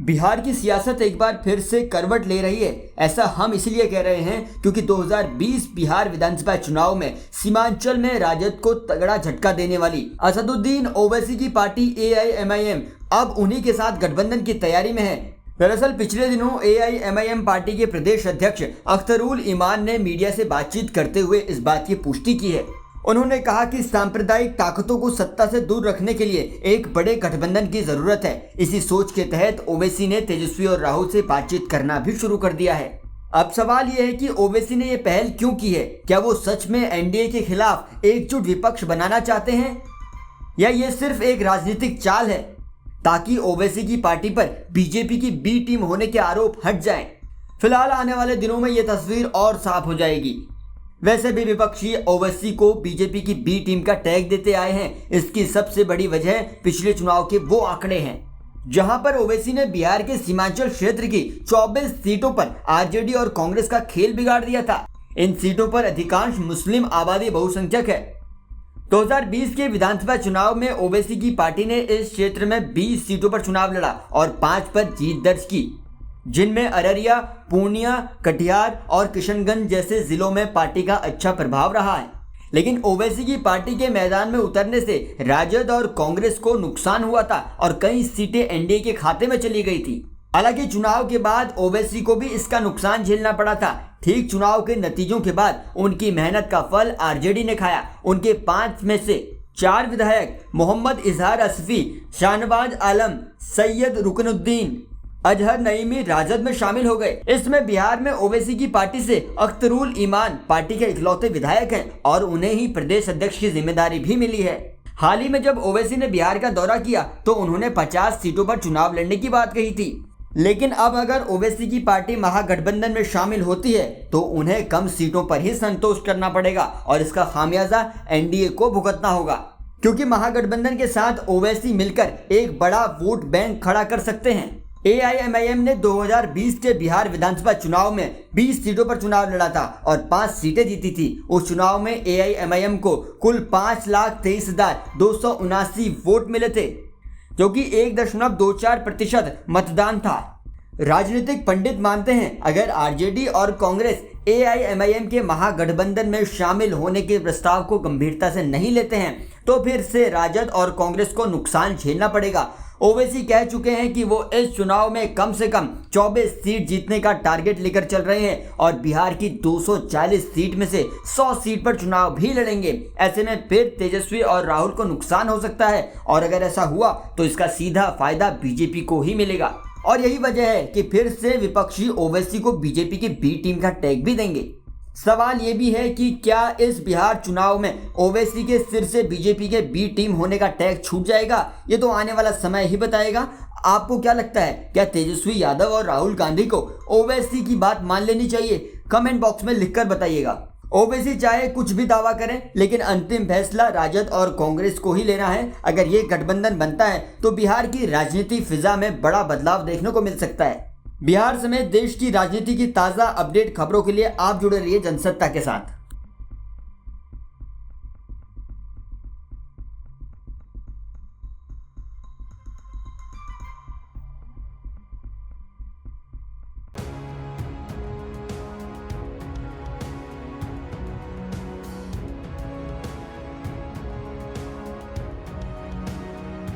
बिहार की सियासत एक बार फिर से करवट ले रही है। ऐसा हम इसलिए कह रहे हैं क्योंकि 2020 बिहार विधानसभा चुनाव में सीमांचल में राजद को तगड़ा झटका देने वाली असदुद्दीन ओवैसी की पार्टी AIMIM अब उन्हीं के साथ गठबंधन की तैयारी में है। दरअसल पिछले दिनों AIMIM पार्टी के प्रदेश अध्यक्ष अख्तरुल ईमान ने मीडिया से बातचीत करते हुए इस बात की पुष्टि की है। उन्होंने कहा कि सांप्रदायिक ताकतों को सत्ता से दूर रखने के लिए एक बड़े गठबंधन की जरूरत है। इसी सोच के तहत ओवैसी ने तेजस्वी और राहुल से बातचीत करना भी शुरू कर दिया है। अब सवाल यह है कि ओवैसी ने यह पहल क्यों की है? क्या वो सच में NDA के खिलाफ एकजुट विपक्ष बनाना चाहते हैं या ये सिर्फ एक राजनीतिक चाल है ताकि ओवैसी की पार्टी पर बीजेपी की बी टीम होने के आरोप हट जाएं? फिलहाल आने वाले दिनों में यह तस्वीर और साफ हो जाएगी। वैसे भी विपक्षी ओवैसी को बीजेपी की बी टीम का टैग देते आए हैं। इसकी सबसे बड़ी वजह पिछले चुनाव के वो आंकड़े हैं जहां पर ओवैसी ने बिहार के सीमांचल क्षेत्र की 24 सीटों पर आरजेडी और कांग्रेस का खेल बिगाड़ दिया था। इन सीटों पर अधिकांश मुस्लिम आबादी बहुसंख्यक है। 2020 के विधानसभा चुनाव में ओवैसी की पार्टी ने इस क्षेत्र में 20 सीटों पर चुनाव लड़ा और 5 पर जीत दर्ज की, जिनमें अररिया, पूर्णिया, कटिहार और किशनगंज जैसे जिलों में पार्टी का अच्छा प्रभाव रहा है। लेकिन ओवैसी की पार्टी के मैदान में उतरने से राजद और कांग्रेस को नुकसान हुआ था और कई सीटें NDA के खाते में चली गई थी। हालांकि चुनाव के बाद ओवैसी को भी इसका नुकसान झेलना पड़ा था। ठीक चुनाव के नतीजों के बाद उनकी मेहनत का फल आरजेडी ने खाया। उनके 5 में से 4 विधायक मोहम्मद इजहार असफी, शाहनवाज आलम, सैयद रुकनुद्दीन, अजहर नईमी राजद में शामिल हो गए। इसमें बिहार में ओवैसी की पार्टी से अख्तरुल ईमान पार्टी के इकलौते विधायक हैं और उन्हें ही प्रदेश अध्यक्ष की जिम्मेदारी भी मिली है। हाल ही में जब ओवैसी ने बिहार का दौरा किया तो उन्होंने 50 सीटों पर चुनाव लड़ने की बात कही थी। लेकिन अब अगर ओवैसी की पार्टी महागठबंधन में शामिल होती है तो उन्हें कम सीटों पर ही संतोष करना पड़ेगा और इसका खामियाजा NDA को भुगतना होगा, क्योंकि महागठबंधन के साथ ओवैसी मिलकर एक बड़ा वोट बैंक खड़ा कर सकते हैं। AIMIM ने 2020 के बिहार विधानसभा चुनाव में 20 सीटों पर चुनाव लड़ा था और 5 सीटें जीती थी। उस चुनाव में AIMIM को कुल 5,23,279 वोट मिले थे, जो कि 1.24% मतदान था। राजनीतिक पंडित मानते हैं अगर आरजेडी और कांग्रेस AIMIM के महागठबंधन में शामिल होने के प्रस्ताव को गंभीरता से नहीं लेते हैं तो फिर से राजद और कांग्रेस को नुकसान झेलना पड़ेगा। ओवैसी कह चुके हैं कि वो इस चुनाव में कम से कम 24 सीट जीतने का टारगेट लेकर चल रहे हैं और बिहार की 240 सीट में से 100 सीट पर चुनाव भी लड़ेंगे। ऐसे में फिर तेजस्वी और राहुल को नुकसान हो सकता है और अगर ऐसा हुआ तो इसका सीधा फायदा बीजेपी को ही मिलेगा। और यही वजह है कि फिर से विपक्षी ओवैसी को बीजेपी की बी टीम का टैग भी देंगे। सवाल ये भी है कि क्या इस बिहार चुनाव में ओवैसी के सिर से बीजेपी के बी टीम होने का टैग छूट जाएगा? ये तो आने वाला समय ही बताएगा। आपको क्या लगता है, क्या तेजस्वी यादव और राहुल गांधी को ओवैसी की बात मान लेनी चाहिए? कमेंट बॉक्स में लिखकर बताइएगा। ओवैसी चाहे कुछ भी दावा करें लेकिन अंतिम फैसला राजद और कांग्रेस को ही लेना है। अगर ये गठबंधन बनता है तो बिहार की राजनीति फिजा में बड़ा बदलाव देखने को मिल सकता है। बिहार समेत देश की राजनीति की ताज़ा अपडेट खबरों के लिए आप जुड़े रहिए जनसत्ता के साथ।